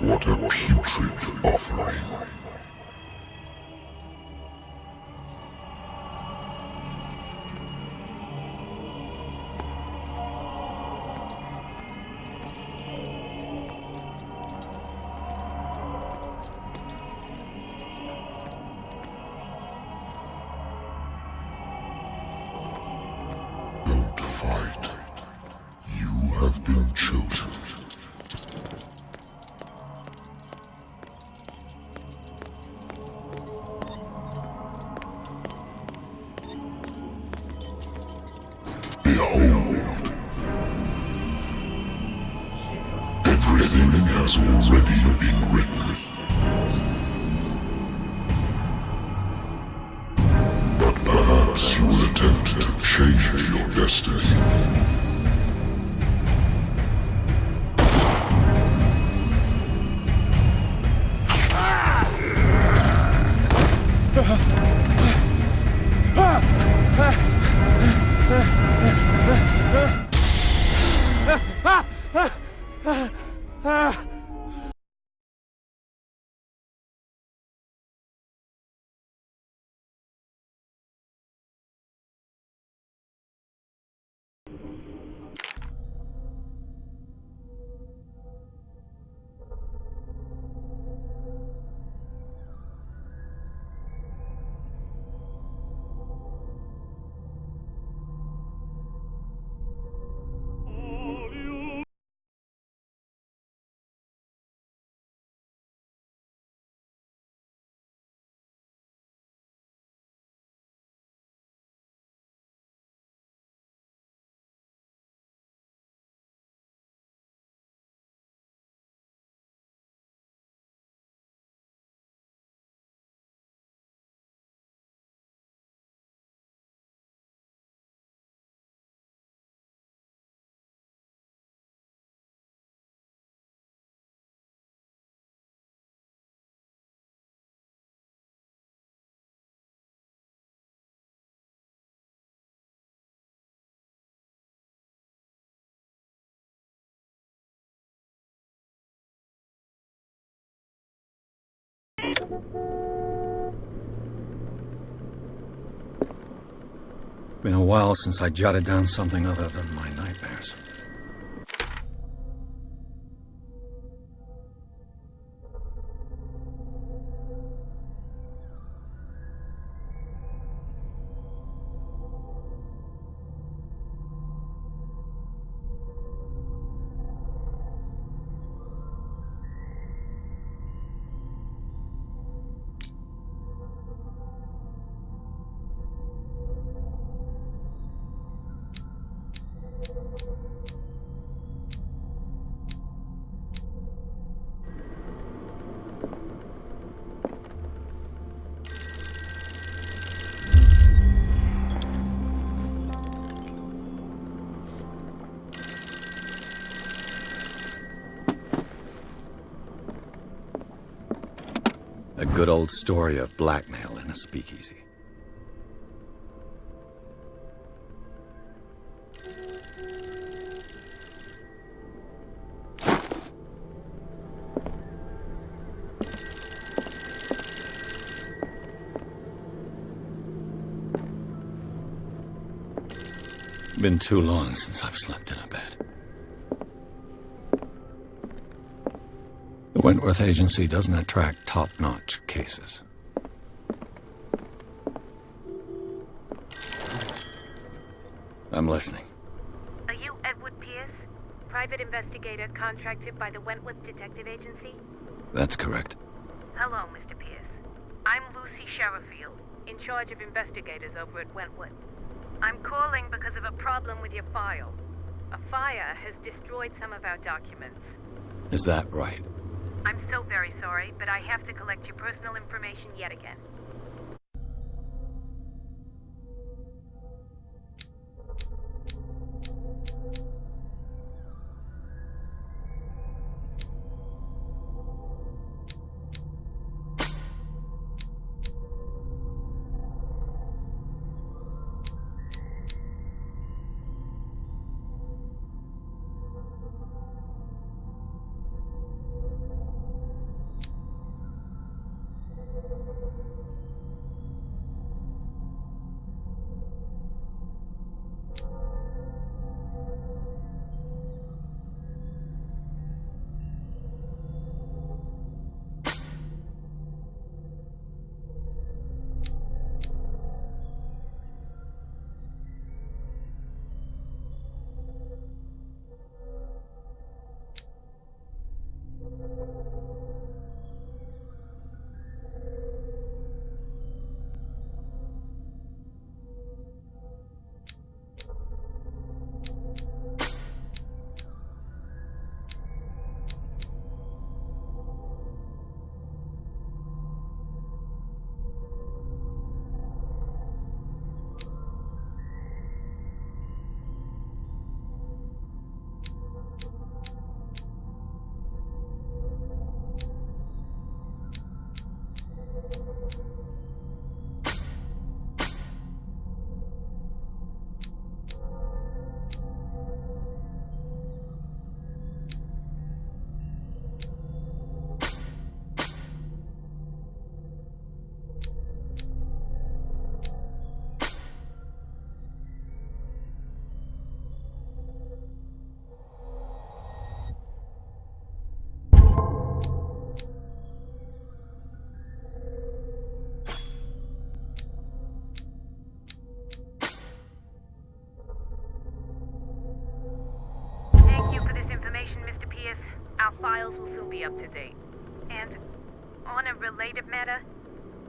What a putrid offering. Don't fight. You have been chosen. Behold, everything has already been written. But perhaps you will attempt to change your destiny. Been a while since I jotted down something other than my nightmares. A good old story of blackmail in a speakeasy. Been too long since I've slept in a bed. The Wentworth Agency doesn't attract top-notch cases. I'm listening. Are you Edward Pierce, private investigator contracted by the Wentworth Detective Agency? That's correct. Hello, Mr. Pierce. I'm Lucy Sherrifield, in charge of investigators over at Wentworth. I'm calling because of a problem with your file. A fire has destroyed some of our documents. Is that right? I'm so very sorry, but I have to collect your personal information yet again. up to date. And on a related matter,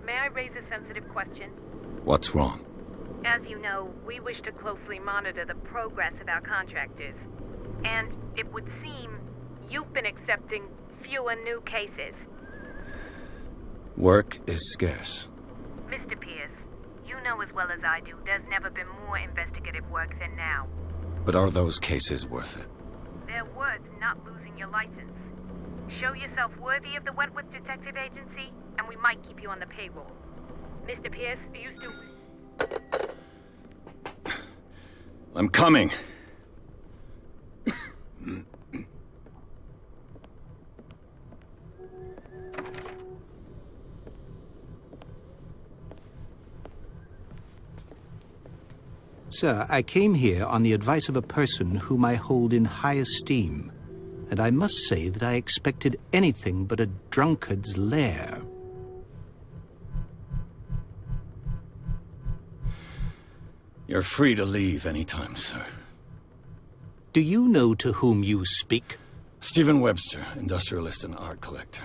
may I raise a sensitive question? What's wrong? As you know, we wish to closely monitor the progress of our contractors. And it would seem you've been accepting fewer new cases. Work is scarce. Mr. Pierce, you know as well as I do, there's never been more investigative work than now. But are those cases worth it? They're worth not losing your license. Show yourself worthy of the Wentworth Detective Agency, and we might keep you on the payroll. Mr. Pierce, are you still... I'm coming. Sir, I came here on the advice of a person whom I hold in high esteem, and I must say that I expected anything but a drunkard's lair. You're free to leave anytime, sir. Do you know to whom you speak? Stephen Webster, industrialist and art collector.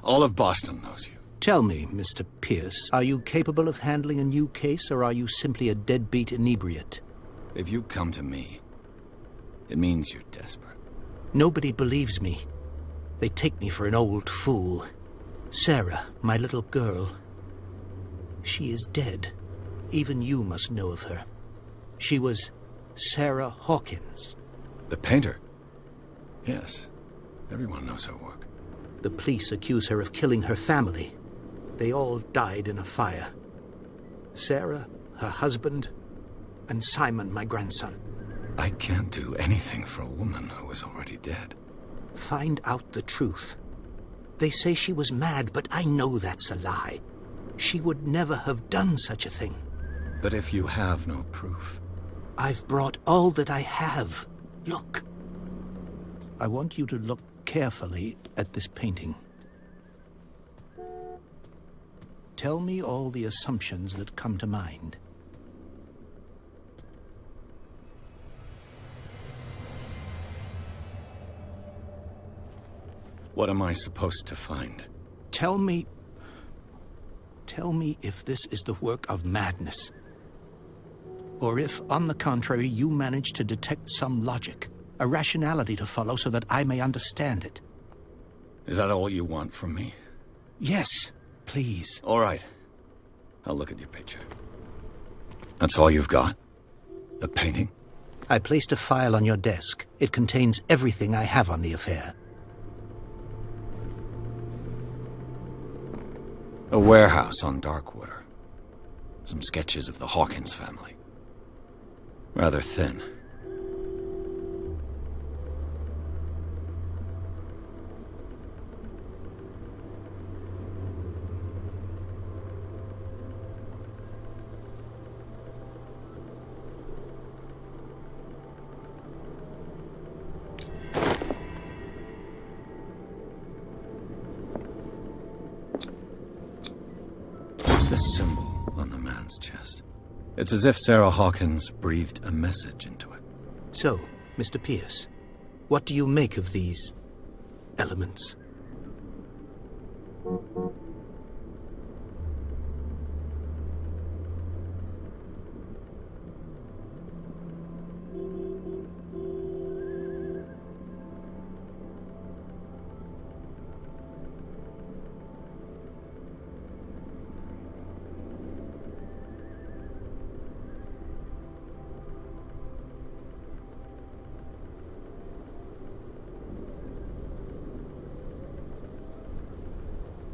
All of Boston knows you. Tell me, Mr. Pierce, are you capable of handling a new case, or are you simply a deadbeat inebriate? If you come to me, it means you're desperate. Nobody believes me. They take me for an old fool. Sarah, my little girl, she is dead. Even you must know of her. She was Sarah Hawkins. The painter? Yes. Everyone knows her work. The police accuse her of killing her family. They all died in a fire. Sarah, her husband, and Simon, my grandson. I can't do anything for a woman who is already dead. Find out the truth. They say she was mad, but I know that's a lie. She would never have done such a thing. But if you have no proof... I've brought all that I have. Look. I want you to look carefully at this painting. Tell me all the assumptions that come to mind. What am I supposed to find? Tell me if this is the work of madness. Or if, on the contrary, you manage to detect some logic, a rationality to follow so that I may understand it. Is that all you want from me? Yes, please. All right. I'll look at your picture. That's all you've got? The painting? I placed a file on your desk. It contains everything I have on the affair. A warehouse on Darkwater. Some sketches of the Hawkins family. Rather thin. The symbol on the man's chest. It's as if Sarah Hawkins breathed a message into it. So, Mr. Pierce, what do you make of these elements?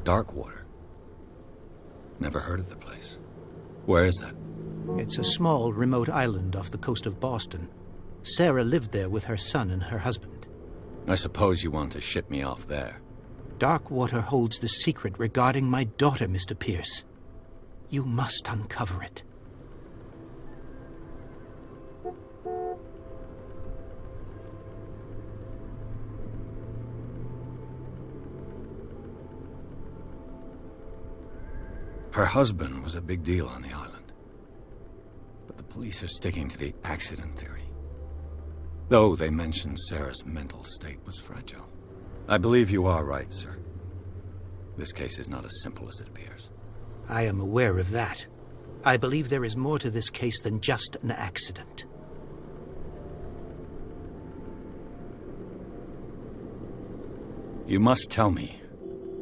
Darkwater. Never heard of the place. Where is that? It's a small, remote island off the coast of Boston. Sarah lived there with her son and her husband. I suppose you want to ship me off there. Darkwater holds the secret regarding my daughter, Mr. Pierce. You must uncover it. Her husband was a big deal on the island. But the police are sticking to the accident theory. Though they mentioned Sarah's mental state was fragile. I believe you are right, sir. This case is not as simple as it appears. I am aware of that. I believe there is more to this case than just an accident. You must tell me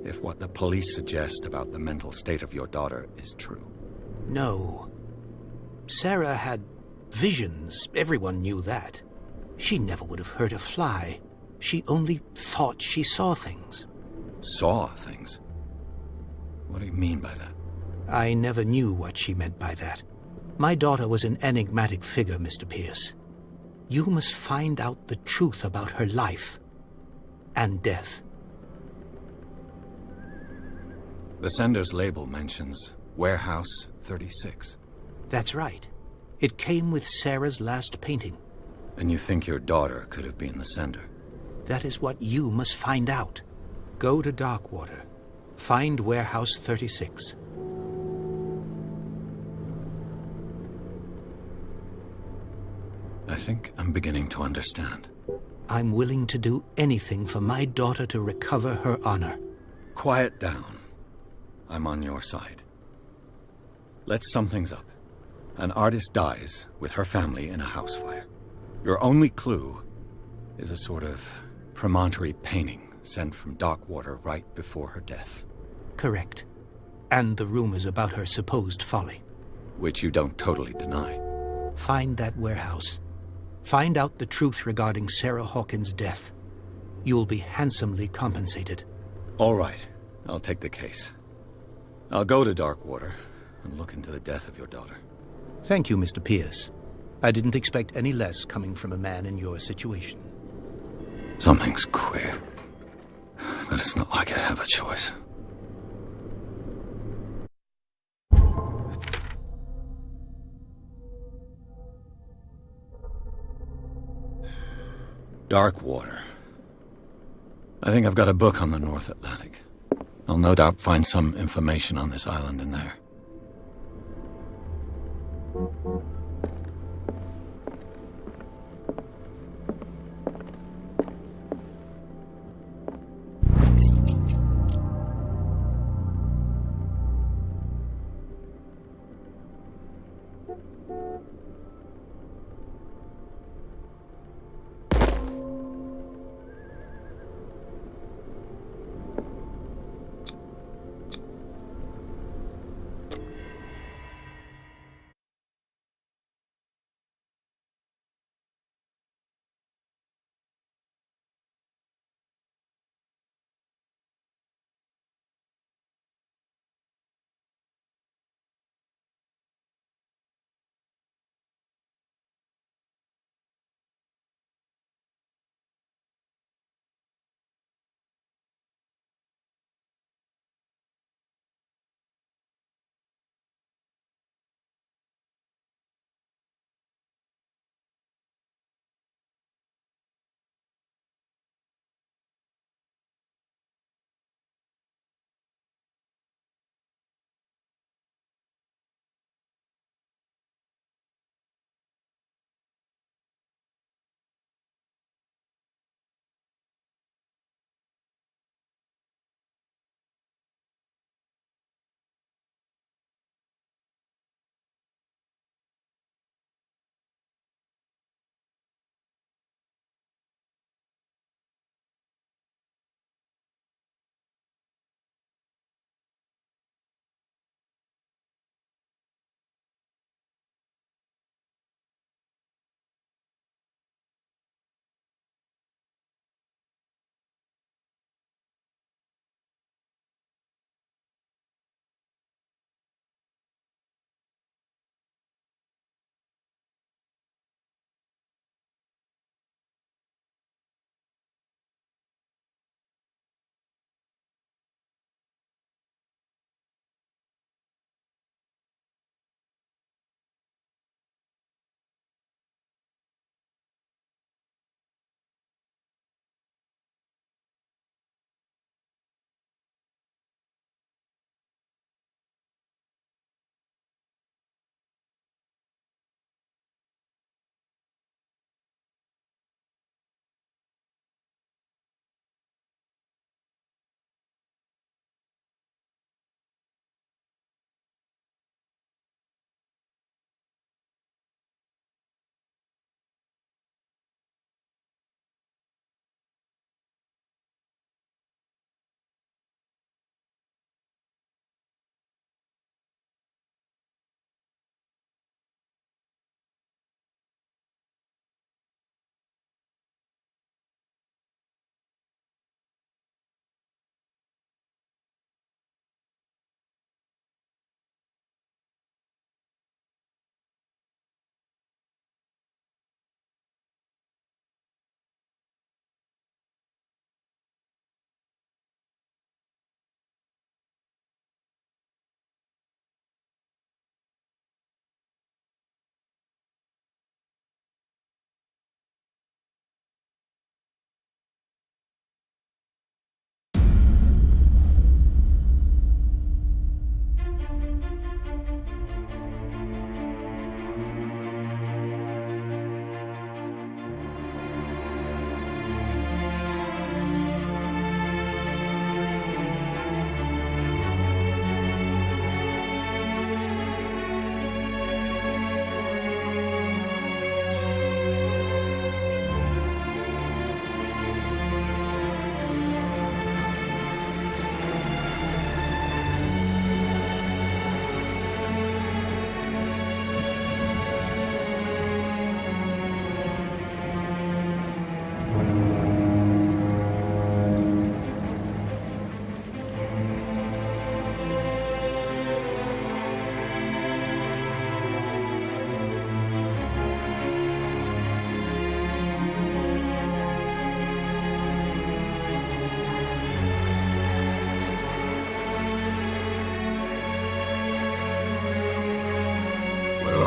if what the police suggest about the mental state of your daughter is true. No. Sarah had visions. Everyone knew that. She never would have hurt a fly. She only thought she saw things. Saw things? What do you mean by that? I never knew what she meant by that. My daughter was an enigmatic figure, Mr. Pierce. You must find out the truth about her life and death. The sender's label mentions Warehouse 36. That's right. It came with Sarah's last painting. And you think your daughter could have been the sender? That is what you must find out. Go to Darkwater. Find Warehouse 36. I think I'm beginning to understand. I'm willing to do anything for my daughter to recover her honor. Quiet down. I'm on your side. Let's sum things up. An artist dies with her family in a house fire. Your only clue is a sort of promontory painting sent from Darkwater right before her death. Correct. And the rumors about her supposed folly. Which you don't totally deny. Find that warehouse. Find out the truth regarding Sarah Hawkins' death. You'll be handsomely compensated. All right. I'll take the case. I'll go to Darkwater and look into the death of your daughter. Thank you, Mr. Pierce. I didn't expect any less coming from a man in your situation. Something's queer. But it's not like I have a choice. Darkwater. I think I've got a book on the North Atlantic. I'll no doubt find some information on this island in there.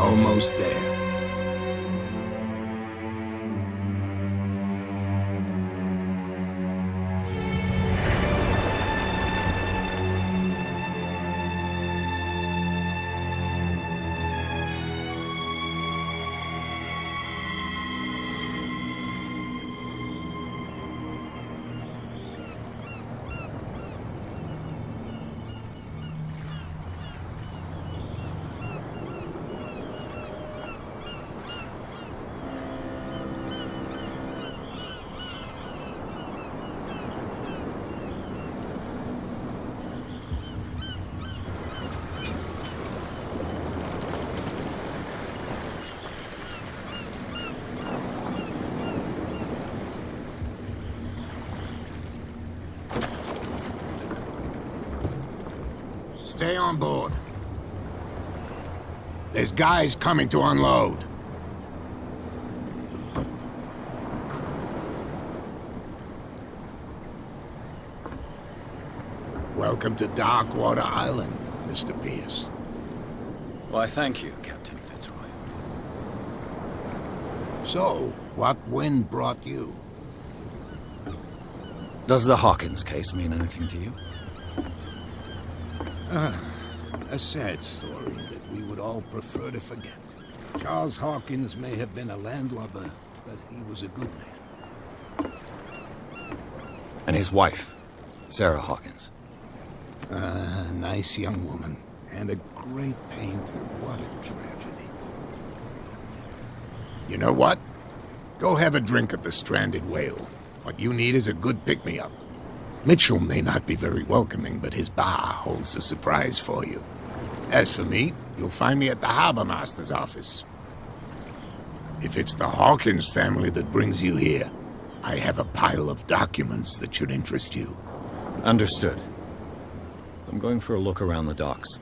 almost there. Stay on board. There's guys coming to unload. Welcome to Darkwater Island, Mr. Pierce. Why, thank you, Captain Fitzroy. So, what wind brought you? Does the Hawkins case mean anything to you? A sad story that we would all prefer to forget. Charles Hawkins may have been a landlubber, but he was a good man. And his wife, Sarah Hawkins. Nice young woman, and a great painter. What a tragedy. You know what? Go have a drink at the Stranded Whale. What you need is a good pick-me-up. Mitchell may not be very welcoming, but his bar holds a surprise for you. As for me, you'll find me at the Harbor Master's office. If it's the Hawkins family that brings you here, I have a pile of documents that should interest you. Understood. I'm going for a look around the docks.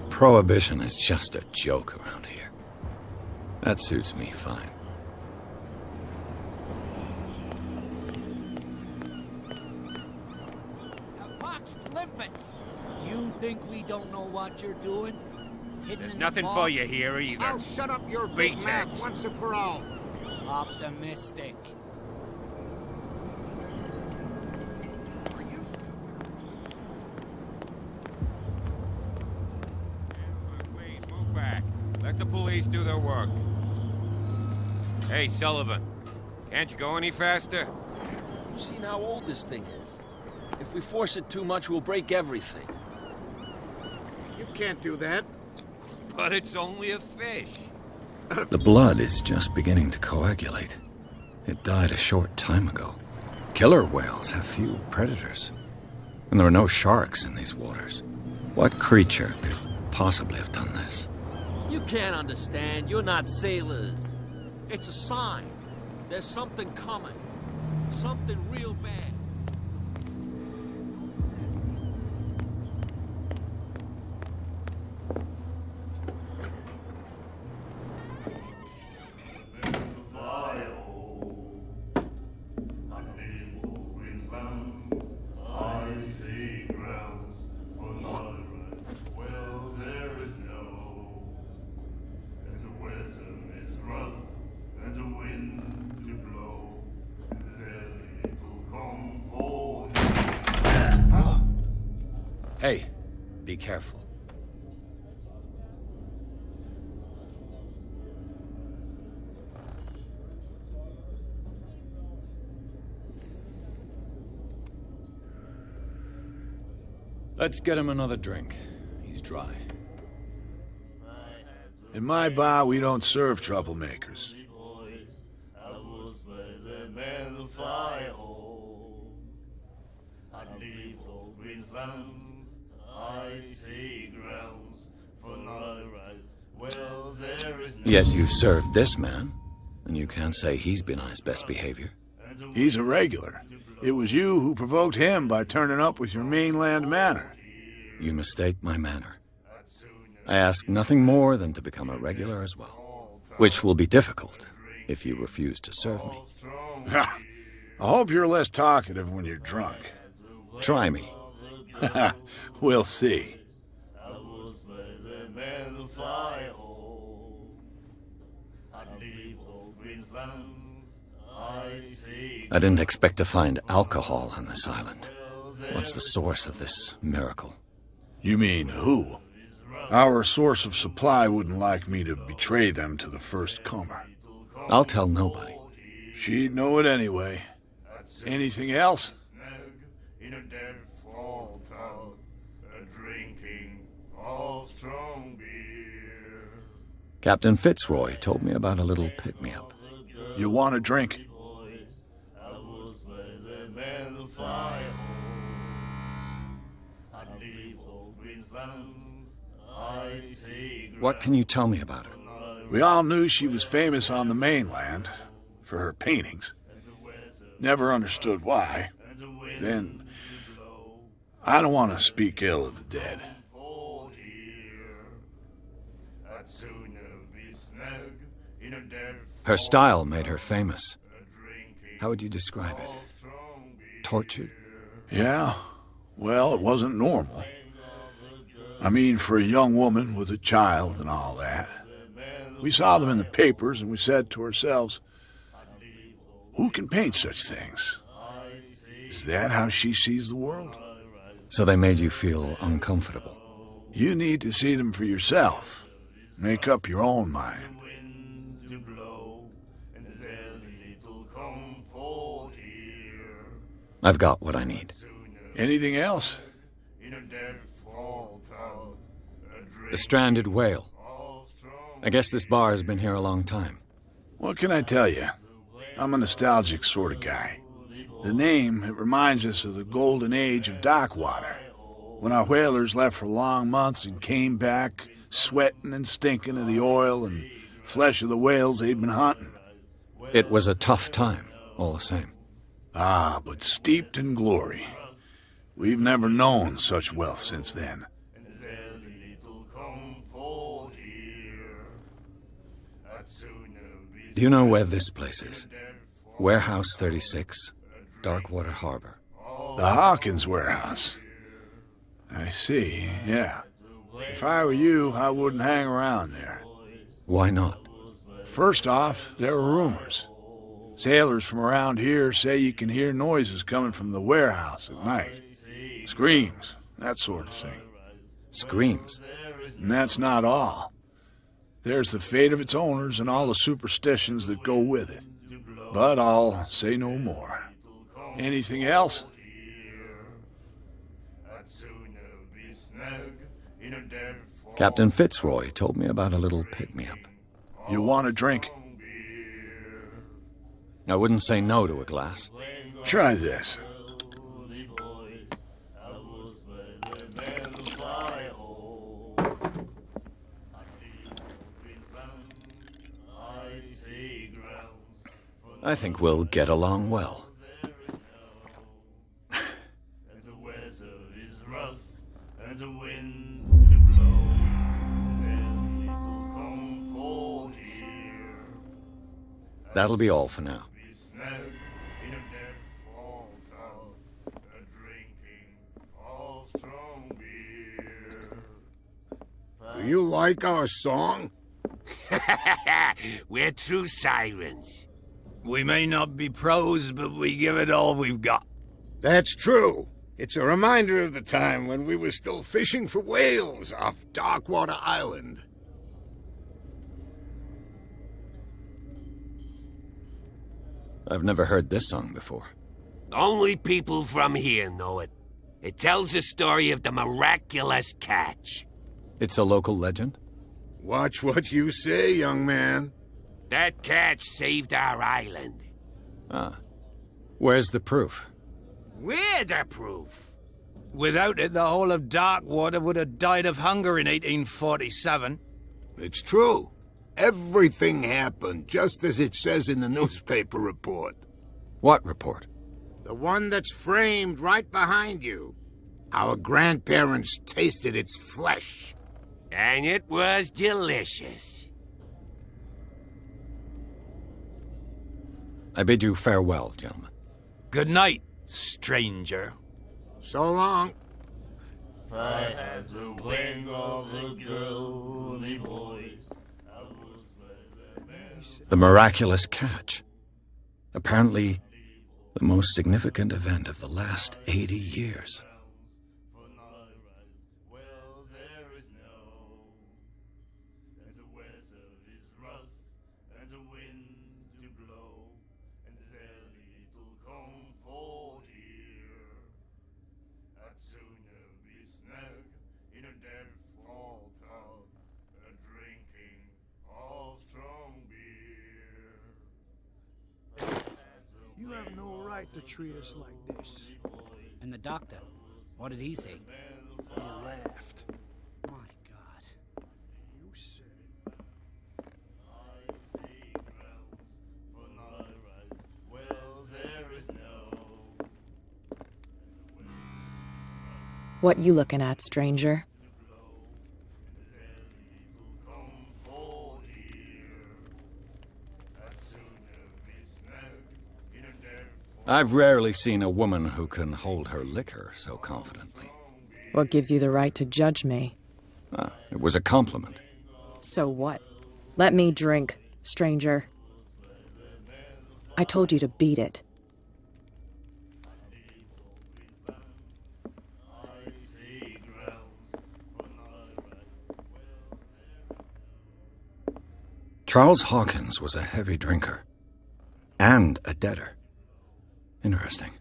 Prohibition is just a joke around here. That suits me fine. You think we don't know what you're doing? There's nothing for you here either. I'll shut up your big mouth Pretext. once and for all. Optimistic. Please move back. Let the police do their work. Hey, Sullivan. Can't you go any faster? You've seen how old this thing is. If we force it too much, we'll break everything. You can't do that. But it's only a fish. The blood is just beginning to coagulate. It died a short time ago. Killer whales have few predators. And there are no sharks in these waters. What creature could possibly have done this? You can't understand. You're not sailors. It's a sign. There's something coming. Something real bad. Hey, be careful. Let's get him another drink. He's dry. In my bar, we don't serve troublemakers. Yet you served this man, and you can't say he's been on his best behavior. He's a regular. It was you who provoked him by turning up with your mainland manner. You mistake my manner. I ask nothing more than to become a regular as well, which will be difficult if you refuse to serve me. I hope you're less talkative when you're drunk. Try me. We'll see. I didn't expect to find alcohol on this island. What's the source of this miracle? You mean who? Our source of supply wouldn't like me to betray them to the first comer. I'll tell nobody. She'd know it anyway. Anything else? Captain Fitzroy told me about a little pick-me-up. You want a drink? What can you tell me about her? We all knew she was famous on the mainland for her paintings. Never understood why. Then, I don't want to speak ill of the dead. Her style made her famous. How would you describe it? Tortured? Yeah, well, it wasn't normal. I mean, for a young woman with a child and all that. We saw them in the papers and we said to ourselves, who can paint such things? Is that how she sees the world? So they made you feel uncomfortable. You need to see them for yourself. Make up your own mind. I've got what I need. Anything else? The stranded whale. I guess this bar has been here a long time. What can I tell you? I'm a nostalgic sort of guy. The name, it reminds us of the golden age of dockwater, when our whalers left for long months and came back sweating and stinking of the oil and flesh of the whales they'd been hunting. It was a tough time, all the same. Ah, but steeped in glory. We've never known such wealth since then. Do you know where this place is? Warehouse 36, Darkwater Harbor. The Hawkins warehouse. I see, yeah. If I were you, I wouldn't hang around there. Why not? First off, there are rumors. Sailors from around here say you can hear noises coming from the warehouse at night. Screams, that sort of thing. Screams? And that's not all. There's the fate of its owners and all the superstitions that go with it. But I'll say no more. Anything else? Captain Fitzroy told me about a little pick-me-up. You want a drink? I wouldn't say no to a glass. Try this. I think we'll get along well. That'll be all for now. Do you like our song? We're true sirens. We may not be pros, but we give it all we've got. That's true. It's a reminder of the time when we were still fishing for whales off Darkwater Island. I've never heard this song before. Only people from here know it. It tells the story of the miraculous catch. It's a local legend? Watch what you say, young man. That catch saved our island. Ah. Where's the proof? We're the proof. Without it, the whole of Darkwater would have died of hunger in 1847. It's true. Everything happened just as it says in the newspaper report. What report? The one that's framed right behind you. Our grandparents tasted its flesh. And it was delicious. I bid you farewell, gentlemen. Good night, stranger. So long. If I had the wing of a girly voice, I would The miraculous catch. Apparently, the most significant event of the last 80 years. You have no right to treat us like this. And the doctor, what did he say? He laughed. My God. You said it. What you looking at, stranger? I've rarely seen a woman who can hold her liquor so confidently. What gives you the right to judge me? It was a compliment. So what? Let me drink, stranger. I told you to beat it. Charles Hawkins was a heavy drinker. And a debtor. Interesting.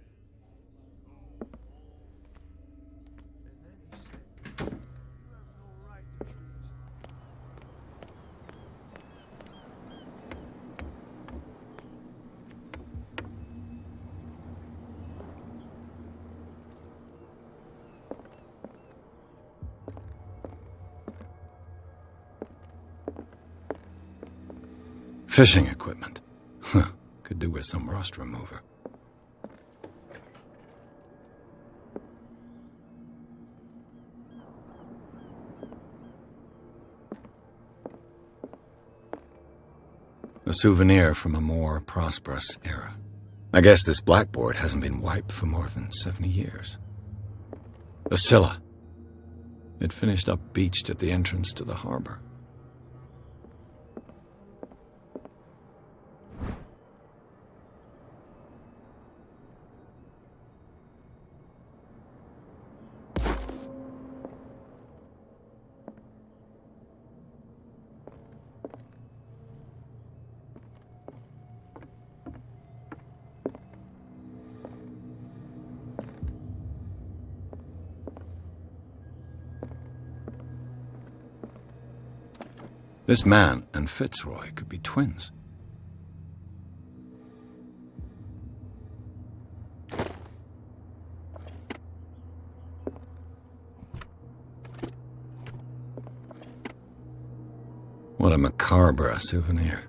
Fishing equipment. Could do with some rust remover. A souvenir from a more prosperous era. I guess this blackboard hasn't been wiped for more than 70 years. The Scylla. It finished up beached at the entrance to the harbor. This man and Fitzroy could be twins. What a macabre souvenir.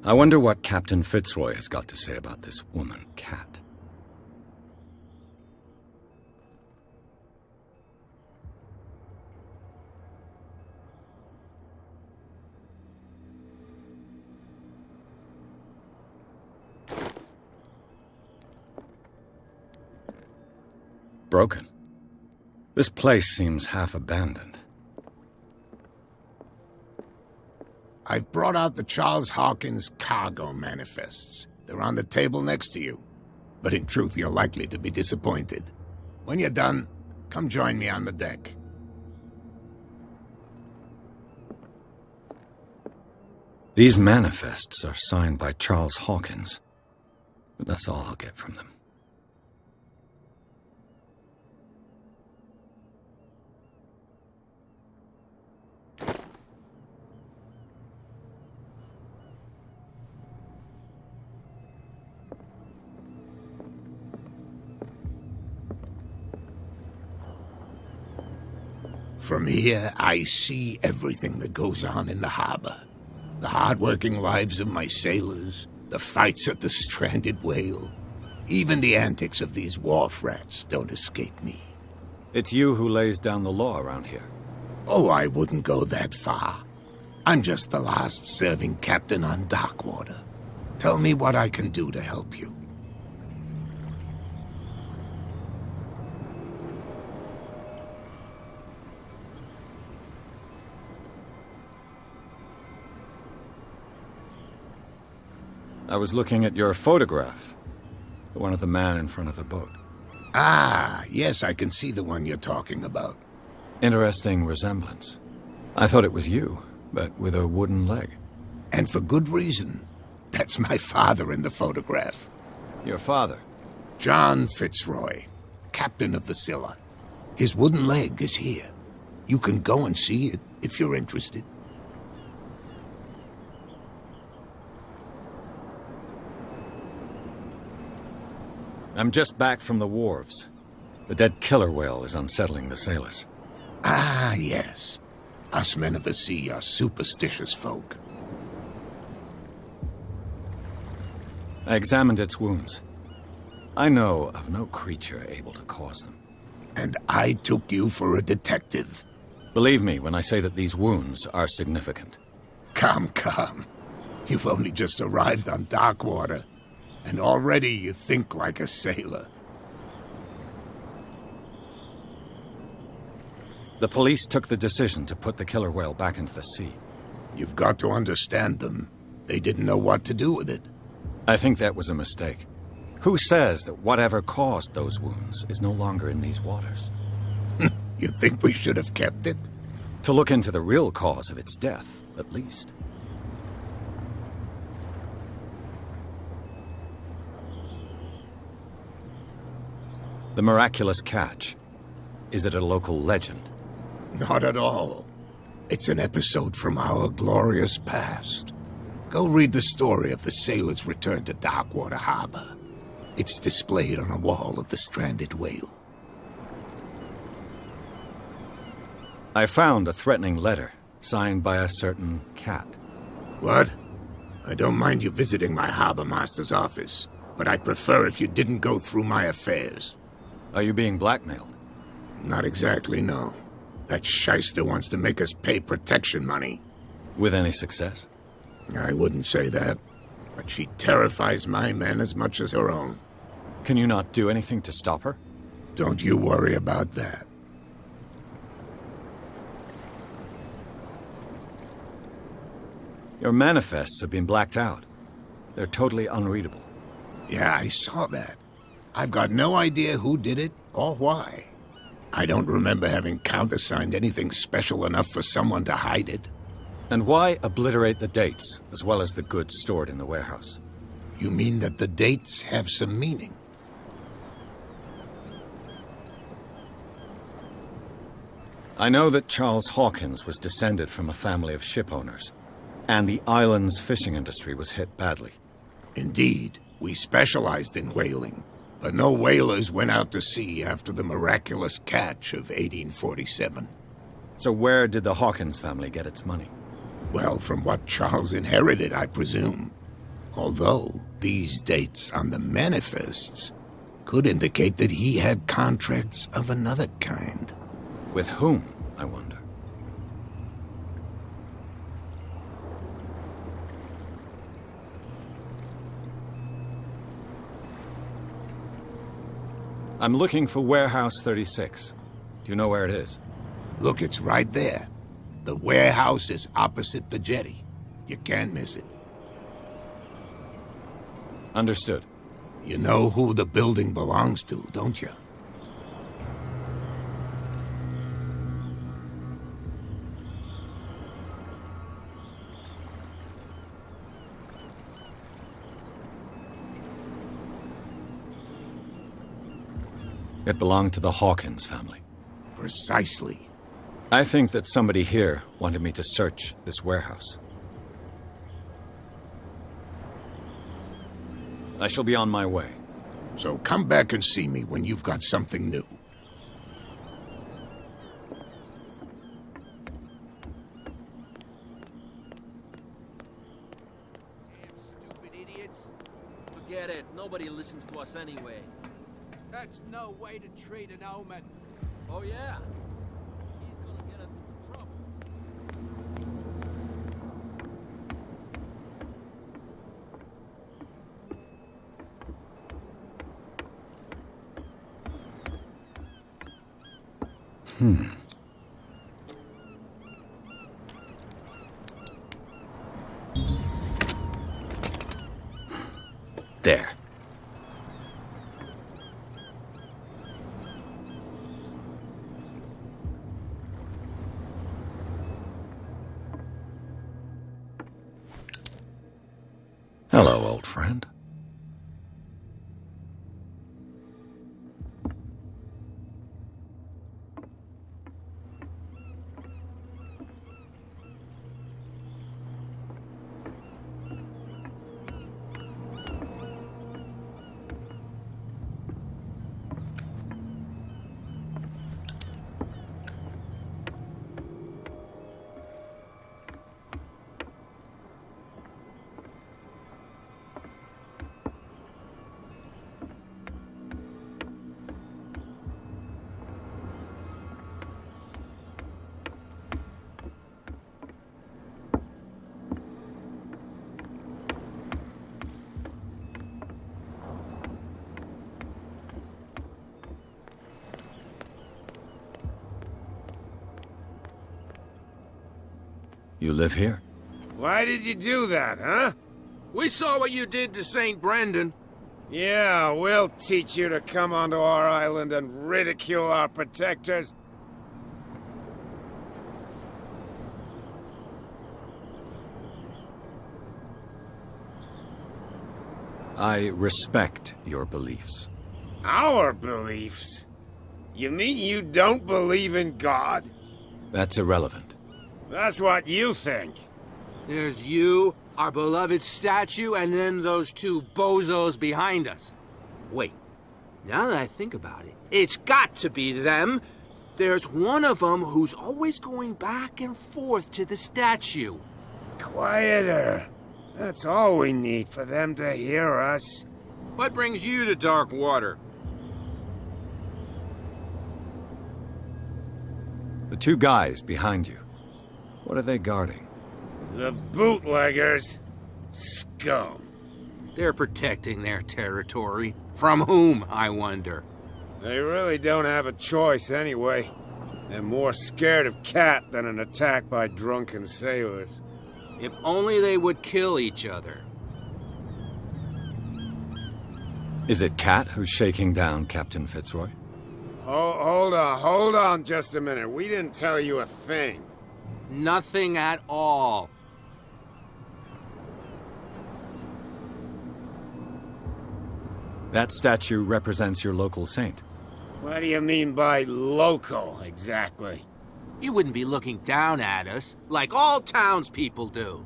I wonder what Captain Fitzroy has got to say about this woman cat. Broken. This place seems half abandoned. I've brought out the Charles Hawkins cargo manifests. They're on the table next to you. But in truth, you're likely to be disappointed. When you're done, come join me on the deck. These manifests are signed by Charles Hawkins, but that's all I'll get from them. From here, I see everything that goes on in the harbor. The hard-working lives of my sailors, the fights at the stranded whale. Even the antics of these wharf rats don't escape me. It's you who lays down the law around here. Oh, I wouldn't go that far. I'm just the last serving captain on Darkwater. Tell me what I can do to help you. I was looking at your photograph. The one of the man in front of the boat. Ah, yes, I can see the one you're talking about. Interesting resemblance. I thought it was you, but with a wooden leg. And for good reason. That's my father in the photograph. Your father? John Fitzroy, captain of the Scylla. His wooden leg is here. You can go and see it if you're interested. I'm just back from the wharves. The dead killer whale is unsettling the sailors. Ah, yes. Us men of the sea are superstitious folk. I examined its wounds. I know of no creature able to cause them. And I took you for a detective. Believe me when I say that these wounds are significant. Come. You've only just arrived on Darkwater. And already you think like a sailor. The police took the decision to put the killer whale back into the sea. You've got to understand them. They didn't know what to do with it. I think that was a mistake. Who says that whatever caused those wounds is no longer in these waters? You think we should have kept it? To look into the real cause of its death, at least. The miraculous catch. Is it a local legend? Not at all. It's an episode from our glorious past. Go read the story of the sailor's return to Darkwater Harbor. It's displayed on a wall of the stranded whale. I found a threatening letter, signed by a certain cat. What? I don't mind you visiting my harbor master's office, but I'd prefer if you didn't go through my affairs. Are you being blackmailed? Not exactly, no. That shyster wants to make us pay protection money. With any success? I wouldn't say that, but she terrifies my men as much as her own. Can you not do anything to stop her? Don't you worry about that. Your manifests have been blacked out. They're totally unreadable. Yeah, I saw that. I've got no idea who did it or why. I don't remember having countersigned anything special enough for someone to hide it. And why obliterate the dates, as well as the goods stored in the warehouse? You mean that the dates have some meaning? I know that Charles Hawkins was descended from a family of ship owners, and the island's fishing industry was hit badly. Indeed, we specialized in whaling, but no whalers went out to sea after the miraculous catch of 1847. So where did the Hawkins family get its money? Well, from what Charles inherited, I presume. Although, these dates on the manifests could indicate that he had contracts of another kind. With whom, I wonder? I'm looking for Warehouse 36. Do you know where it is? Look, it's right there. The warehouse is opposite the jetty. You can't miss it. Understood. You know who the building belongs to, don't you? It belonged to the Hawkins family. Precisely. I think that somebody here wanted me to search this warehouse. I shall be on my way. So come back and see me when you've got something new. Damn stupid idiots. Forget it. Nobody listens to us anyway. That's no way to treat an omen. Oh, yeah? He's gonna get us into trouble. There. Hello, old friend. You live here? Why did you do that, huh? We saw what you did to St. Brendan. Yeah, we'll teach you to come onto our island and ridicule our protectors. I respect your beliefs. Our beliefs? You mean you don't believe in God? That's irrelevant. That's what you think. There's you, our beloved statue, and then those two bozos behind us. Wait, now that I think about it, it's got to be them. There's one of them who's always going back and forth to the statue. Quieter. That's all we need for them to hear us. What brings you to dark water? The two guys behind you. What are they guarding? The bootleggers. Scum. They're protecting their territory. From whom, I wonder? They really don't have a choice anyway. They're more scared of Cat than an attack by drunken sailors. If only they would kill each other. Is it Cat who's shaking down Captain Fitzroy? Hold on just a minute. We didn't tell you a thing. Nothing at all. That statue represents your local saint. What do you mean by local, exactly? You wouldn't be looking down at us, like all townspeople do.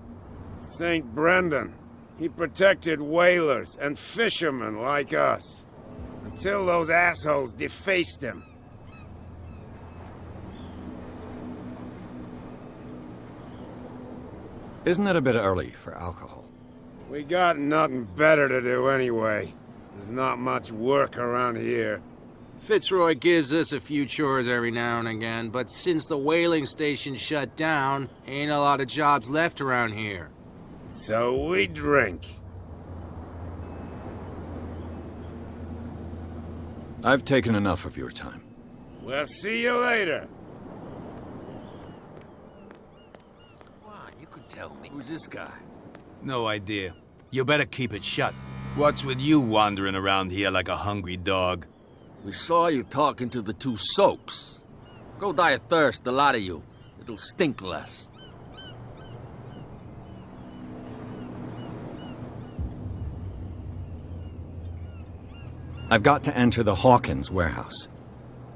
St. Brendan. He protected whalers and fishermen like us. Until those assholes defaced him. Isn't it a bit early for alcohol? We got nothing better to do anyway. There's not much work around here. Fitzroy gives us a few chores every now and again, but since the whaling station shut down, ain't a lot of jobs left around here. So we drink. I've taken enough of your time. We'll see you later. Why, you could tell me. Who's this guy? No idea. You better keep it shut. What's with you wandering around here like a hungry dog? We saw you talking to the two soaks. Go die of thirst, the lot of you. It'll stink less. I've got to enter the Hawkins warehouse.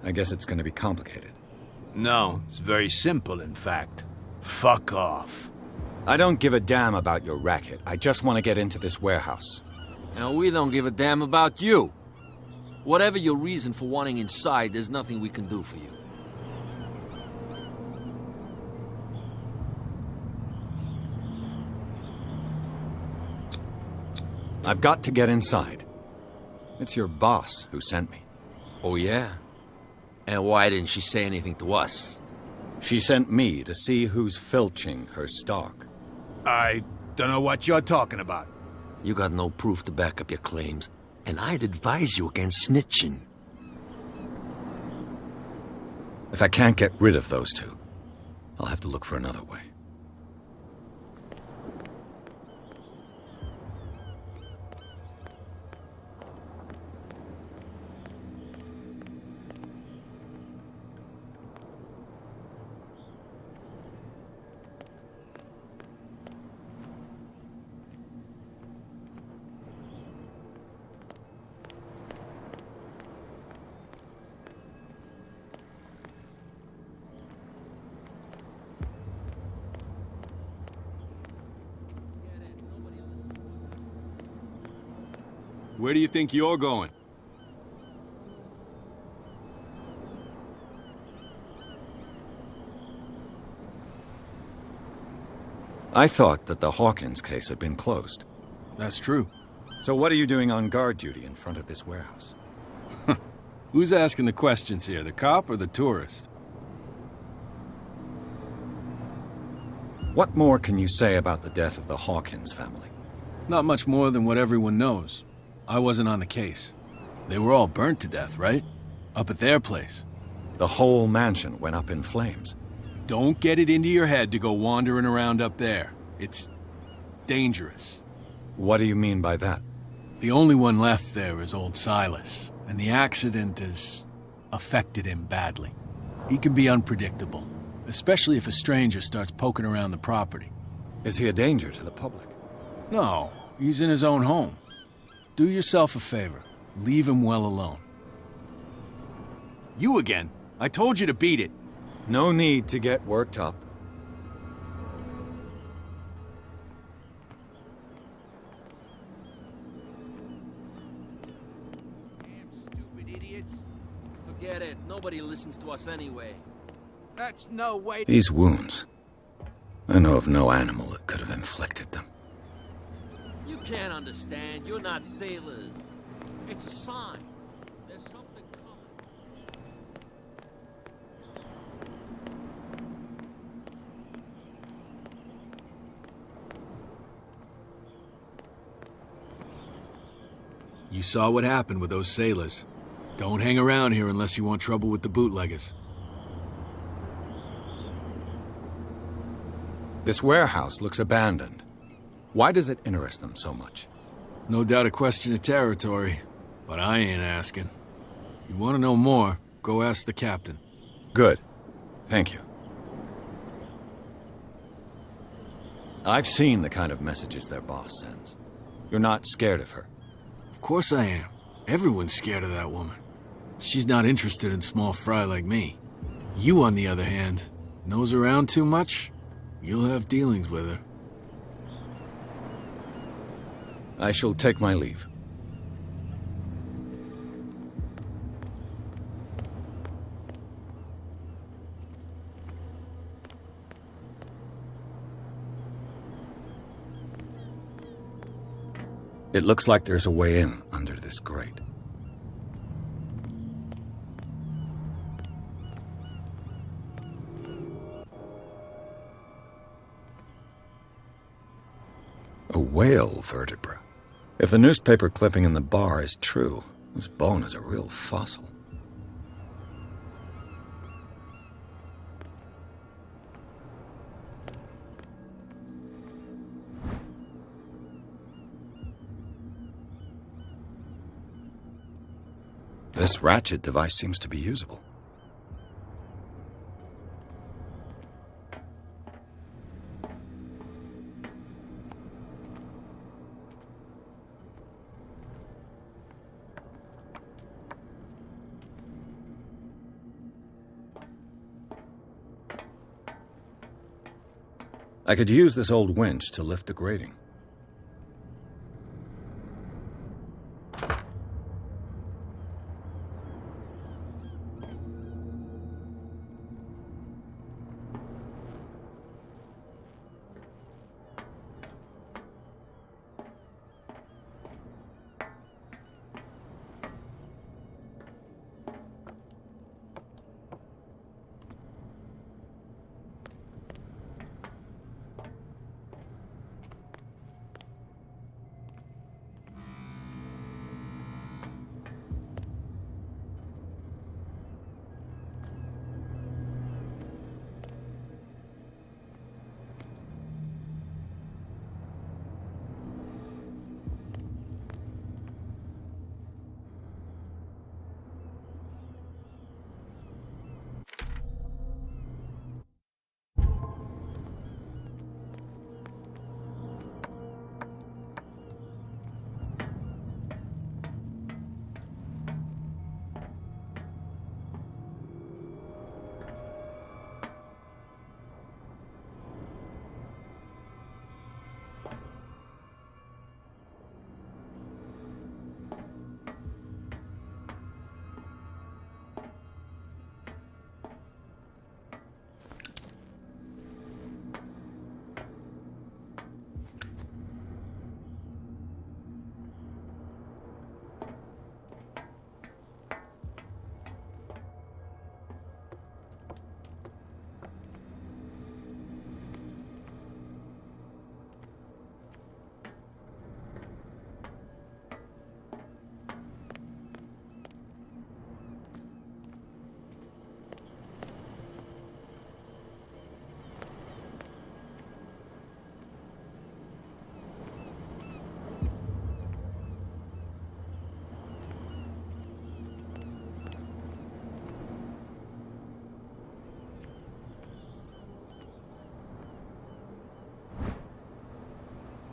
I guess it's going to be complicated. No, it's very simple, in fact. Fuck off. I don't give a damn about your racket. I just want to get into this warehouse. And we don't give a damn about you. Whatever your reason for wanting inside, there's nothing we can do for you. I've got to get inside. It's your boss who sent me. Oh, yeah? And why didn't she say anything to us? She sent me to see who's filching her stock. I don't know what you're talking about. You got no proof to back up your claims, and I'd advise you against snitching. If I can't get rid of those two, I'll have to look for another way. Where do you think you're going? I thought that the Hawkins case had been closed. That's true. So what are you doing on guard duty in front of this warehouse? Who's asking the questions here, the cop or the tourist? What more can you say about the death of the Hawkins family? Not much more than what everyone knows. I wasn't on the case. They were all burnt to death, right? Up at their place. The whole mansion went up in flames. Don't get it into your head to go wandering around up there. It's dangerous. What do you mean by that? The only one left there is old Silas, and the accident has affected him badly. He can be unpredictable, especially if a stranger starts poking around the property. Is he a danger to the public? No, he's in his own home. Do yourself a favor. Leave him well alone. You again. I told you to beat it. No need to get worked up. Damn stupid idiots. Forget it. Nobody listens to us anyway. That's no way. These wounds. I know of no animal that could have inflicted them. You can't understand. You're not sailors. It's a sign. There's something coming. You saw what happened with those sailors. Don't hang around here unless you want trouble with the bootleggers. This warehouse looks abandoned. Why does it interest them so much? No doubt a question of territory, but I ain't asking. You want to know more, go ask the captain. Good. Thank you. I've seen the kind of messages their boss sends. You're not scared of her. Of course I am. Everyone's scared of that woman. She's not interested in small fry like me. You, on the other hand, nose around too much, you'll have dealings with her. I shall take my leave. It looks like there's a way in under this grate. A whale vertebra. If the newspaper clipping in the bar is true, this bone is a real fossil. This ratchet device seems to be usable. I could use this old winch to lift the grating.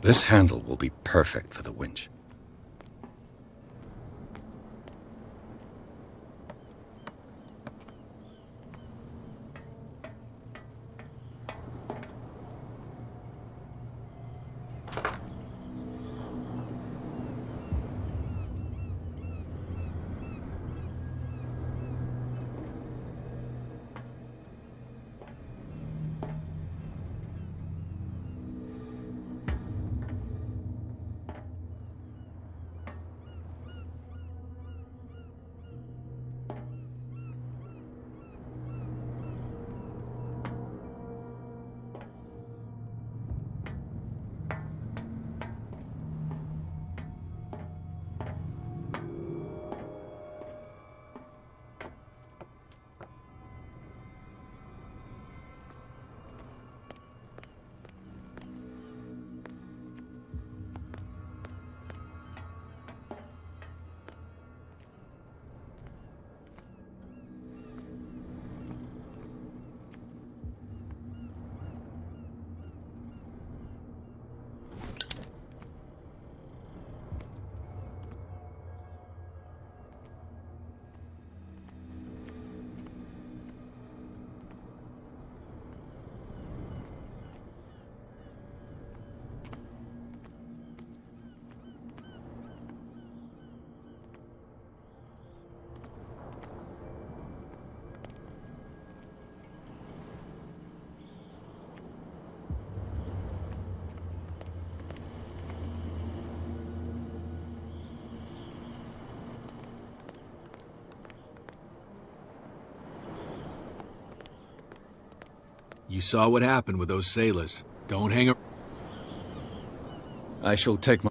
This handle will be perfect for the winch. You saw what happened with those sailors. Don't hang around. I shall take my...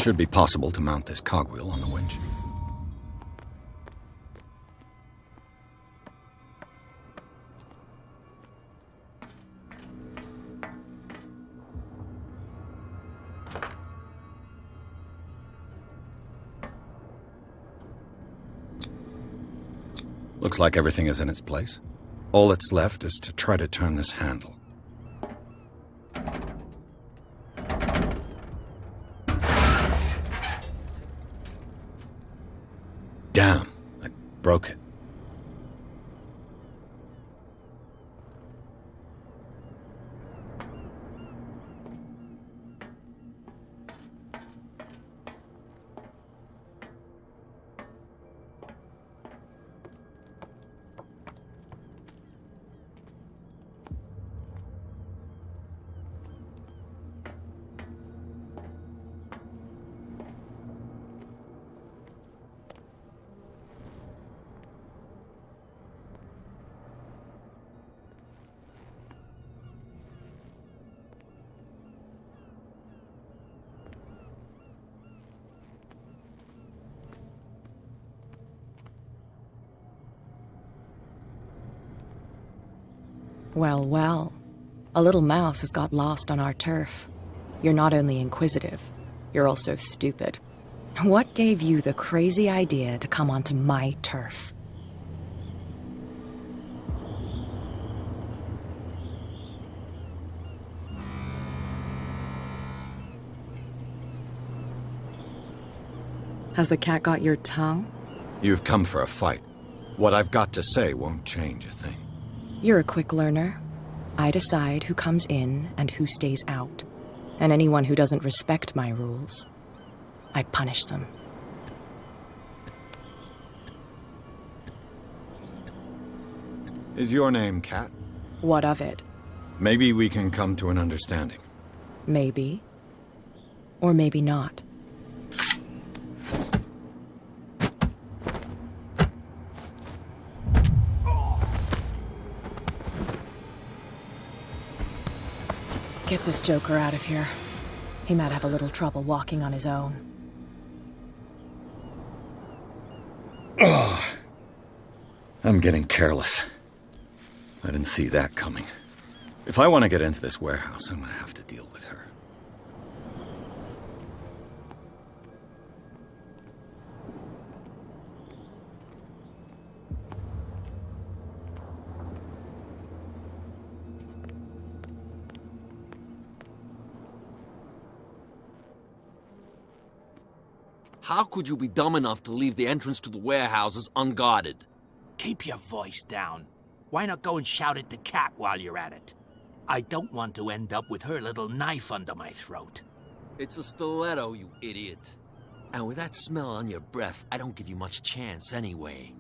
Should be possible to mount this cogwheel on the winch. Looks like everything is in its place. All that's left is to try to turn this handle. Damn, I broke it. Well, well. A little mouse has got lost on our turf. You're not only inquisitive, you're also stupid. What gave you the crazy idea to come onto my turf? Has the cat got your tongue? You've come for a fight. What I've got to say won't change a thing. You're a quick learner. I decide who comes in and who stays out. And anyone who doesn't respect my rules, I punish them. Is your name Cat? What of it? Maybe we can come to an understanding. Maybe. Or maybe not. Get this joker out of here. He might have a little trouble walking on his own. Oh, I'm getting careless. I didn't see that coming. If I want to get into this warehouse, I'm going to have to deal with her. How could you be dumb enough to leave the entrance to the warehouses unguarded? Keep your voice down. Why not go and shout at the cat while you're at it? I don't want to end up with her little knife under my throat. It's a stiletto, you idiot. And with that smell on your breath, I don't give you much chance anyway.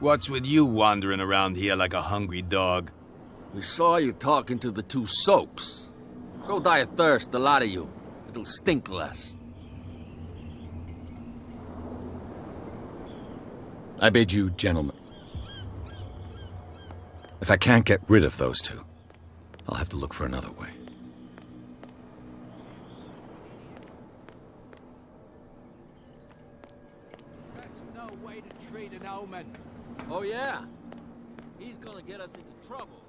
What's with you wandering around here like a hungry dog? We saw you talking to the two soaks. Go die of thirst, the lot of you. It'll stink less. I bid you, gentlemen. If I can't get rid of those two, I'll have to look for another way. That's no way to treat an omen. Oh yeah? He's gonna get us into trouble.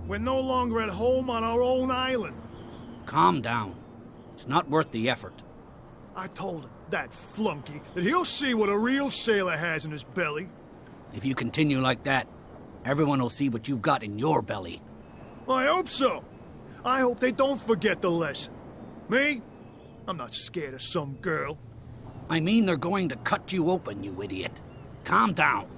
We're no longer at home on our own island. Calm down. It's not worth the effort. I told him, that flunky, that he'll see what a real sailor has in his belly. If you continue like that, everyone will see what you've got in your belly. I hope so. I hope they don't forget the lesson. Me? I'm not scared of some girl. I mean they're going to cut you open, you idiot. Calm down.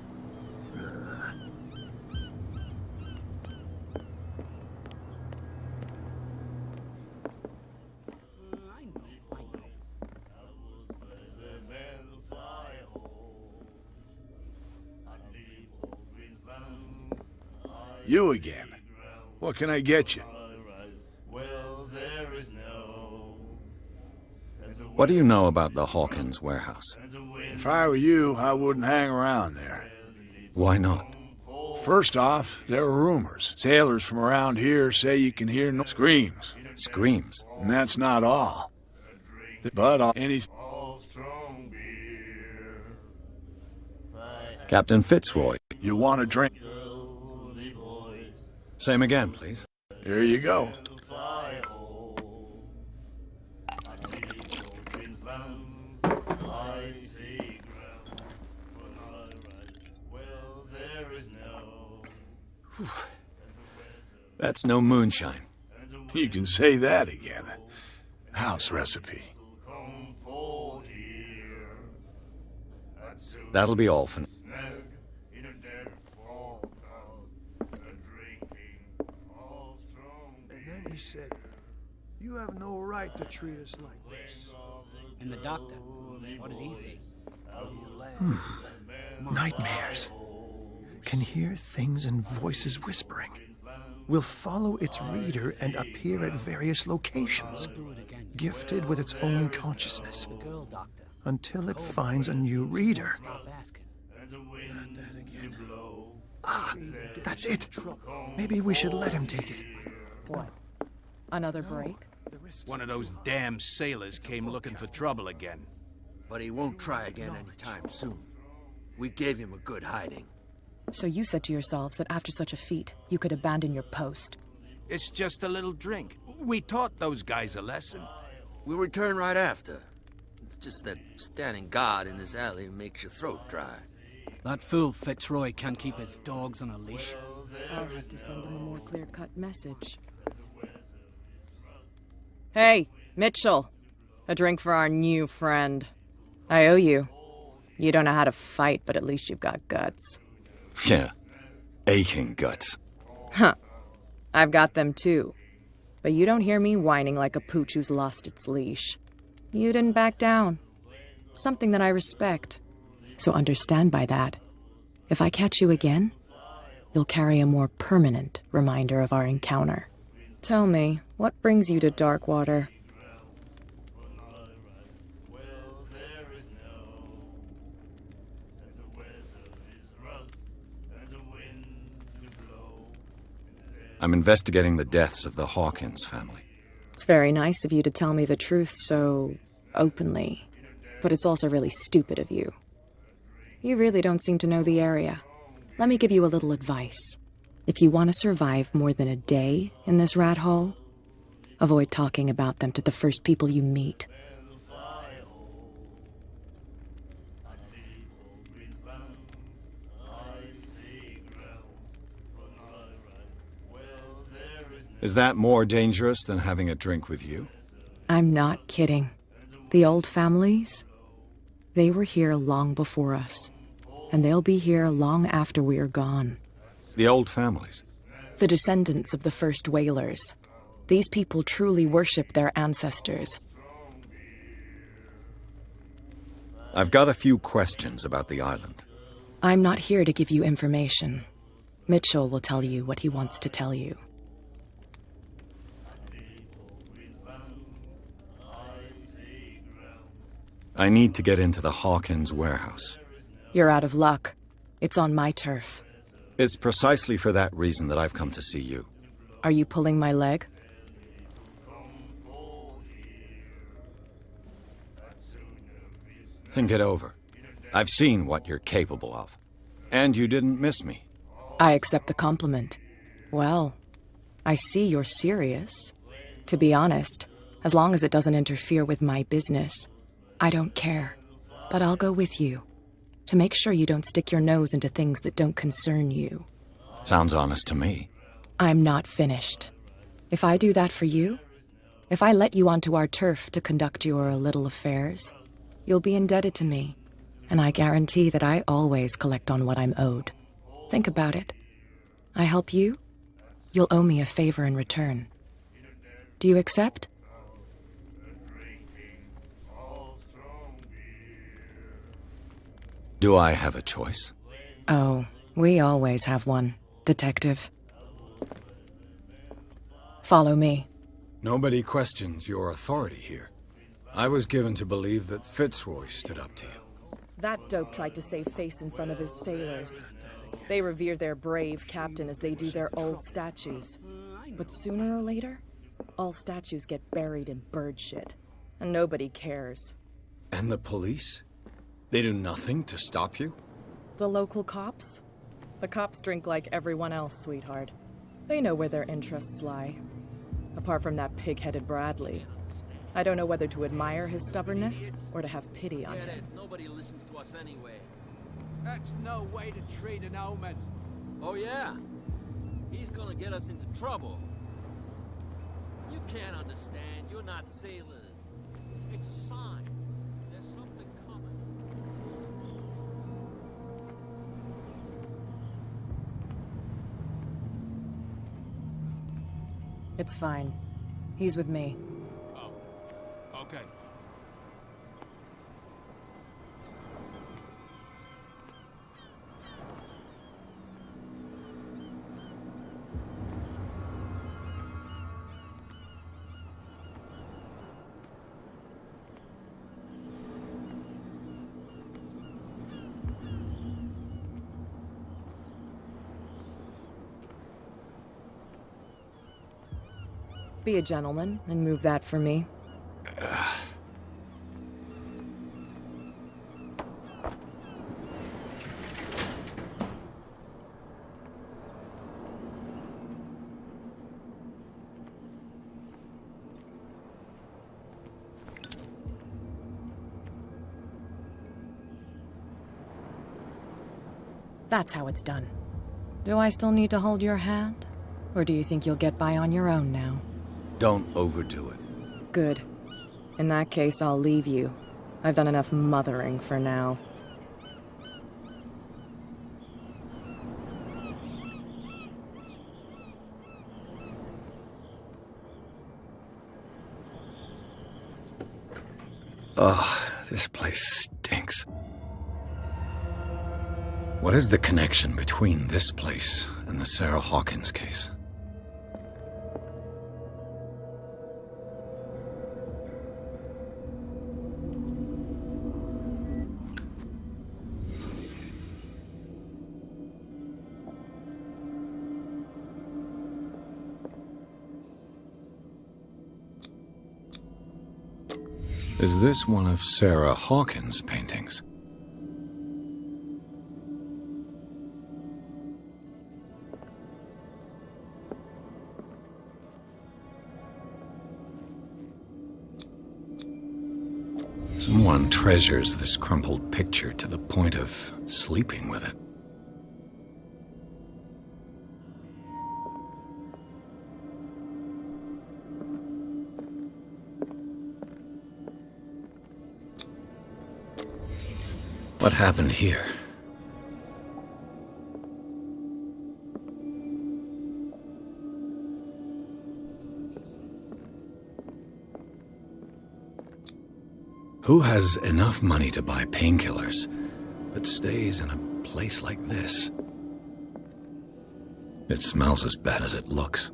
You again. What can I get you? What do you know about the Hawkins warehouse? If I were you, I wouldn't hang around there. Why not? First off, there are rumors. Sailors from around here say you can hear screams. Screams? And that's not all. But any... Captain Fitzroy. You want a drink? Same again, please. Here you go. That's no moonshine. You can say that again. House recipe. That'll be all for now. And then he said, "You have no right to treat us like this." And the doctor, what did he say? Nightmares. Can hear things and voices whispering. Will follow its reader and appear at various locations, gifted with its own consciousness, until it finds a new reader. Ah, that's it. Maybe we should let him take it. What? Another break? One of those damn sailors came looking for trouble again. But he won't try again anytime soon. We gave him a good hiding. So you said to yourselves that after such a feat, you could abandon your post. It's just a little drink. We taught those guys a lesson. We'll return right after. It's just that standing guard in this alley makes your throat dry. That fool Fitzroy can't keep his dogs on a leash. I'll have to send him a more clear-cut message. Hey, Mitchell. A drink for our new friend. I owe you. You don't know how to fight, but at least you've got guts. Yeah. Aching guts. Huh. I've got them too. But you don't hear me whining like a pooch who's lost its leash. You didn't back down. Something that I respect. So understand by that, if I catch you again, you'll carry a more permanent reminder of our encounter. Tell me, what brings you to Darkwater? I'm investigating the deaths of the Hawkins family. It's very nice of you to tell me the truth so openly, but it's also really stupid of you. You really don't seem to know the area. Let me give you a little advice. If you want to survive more than a day in this rat hole, avoid talking about them to the first people you meet. Is that more dangerous than having a drink with you? I'm not kidding. The old families, they were here long before us, and they'll be here long after we are gone. The old families? The descendants of the first whalers. These people truly worship their ancestors. I've got a few questions about the island. I'm not here to give you information. Mitchell will tell you what he wants to tell you. I need to get into the Hawkins warehouse. You're out of luck. It's on my turf. It's precisely for that reason that I've come to see you. Are you pulling my leg? Think it over. I've seen what you're capable of. And you didn't miss me. I accept the compliment. Well, I see you're serious. To be honest, as long as it doesn't interfere with my business, I don't care. But I'll go with you. To make sure you don't stick your nose into things that don't concern you. Sounds honest to me. I'm not finished. If I do that for you, if I let you onto our turf to conduct your little affairs, you'll be indebted to me, and I guarantee that I always collect on what I'm owed. Think about it. I help you, you'll owe me a favor in return. Do you accept? Do I have a choice? Oh, we always have one, Detective. Follow me. Nobody questions your authority here. I was given to believe that Fitzroy stood up to you. That dope tried to save face in front of his sailors. They revere their brave captain as they do their old statues. But sooner or later, all statues get buried in bird shit. And nobody cares. And the police? They do nothing to stop you? The local cops? The cops drink like everyone else, sweetheart. They know where their interests lie. Apart from that pig-headed Bradley. I don't know whether to admire his stubbornness or to have pity on him. Nobody listens to us anyway. That's no way to treat an omen. Oh yeah? He's gonna get us into trouble. You can't understand. You're not sailors. It's a sign. There's something coming. It's fine. He's with me. Oh, okay. Be a gentleman and move that for me. That's how it's done. Do I still need to hold your hand? Or do you think you'll get by on your own now? Don't overdo it. Good. In that case, I'll leave you. I've done enough mothering for now. Ugh, this place stinks. What is the connection between this place and the Sarah Hawkins case? Is this one of Sarah Hawkins' paintings? Someone treasures this crumpled picture to the point of sleeping with it. What happened here? Who has enough money to buy painkillers, but stays in a place like this? It smells as bad as it looks.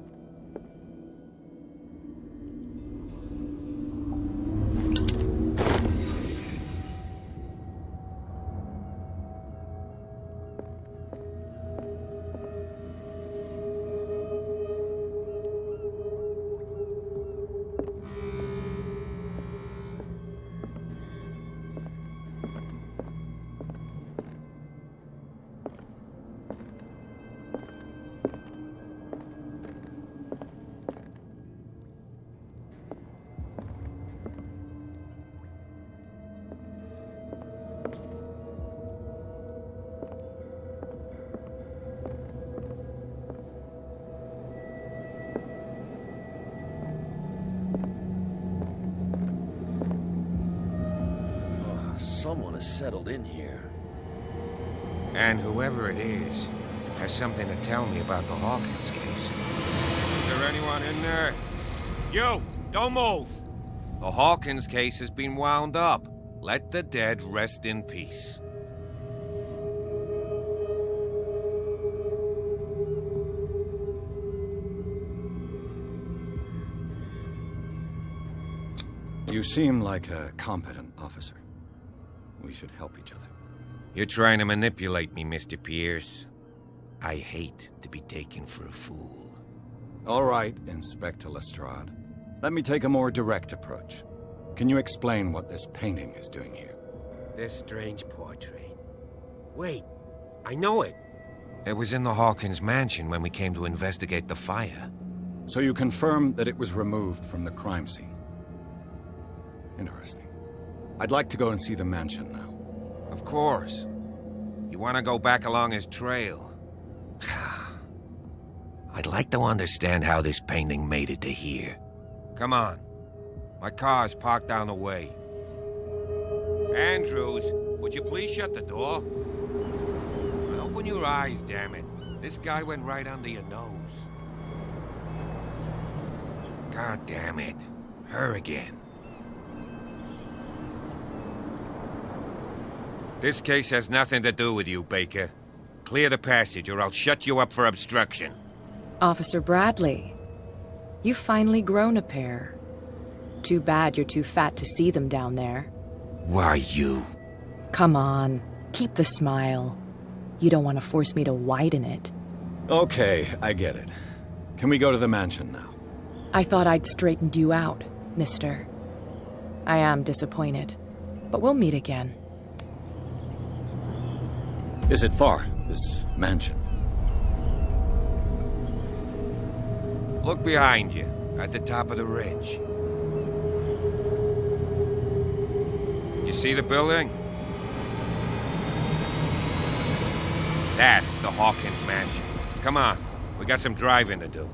someone has settled in here. And whoever it is has something to tell me about the Hawkins case. Is there anyone in there? You! Don't move! The Hawkins case has been wound up. Let the dead rest in peace. You seem like a competent officer. We should help each other. You're trying to manipulate me, Mr. Pierce. I hate to be taken for a fool. All right, Inspector Lestrade. Let me take a more direct approach. Can you explain what this painting is doing here? This strange portrait. Wait, I know it. It was in the Hawkins mansion when we came to investigate the fire. So you confirm that it was removed from the crime scene? Interesting. I'd like to go and see the mansion now. Of course. You want to go back along his trail? I'd like to understand how this painting made it to here. Come on. My car's parked down the way. Andrews, would you please shut the door? And open your eyes, damn it. This guy went right under your nose. God damn it. Her again. This case has nothing to do with you, Baker. Clear the passage or I'll shut you up for obstruction. Officer Bradley, you've finally grown a pair. Too bad you're too fat to see them down there. Why you? Come on, keep the smile. You don't want to force me to widen it. Okay, I get it. Can we go to the mansion now? I thought I'd straightened you out, mister. I am disappointed, but we'll meet again. Is it far, this mansion? Look behind you, at the top of the ridge. You see the building? That's the Hawkins mansion. Come on, we got some driving to do.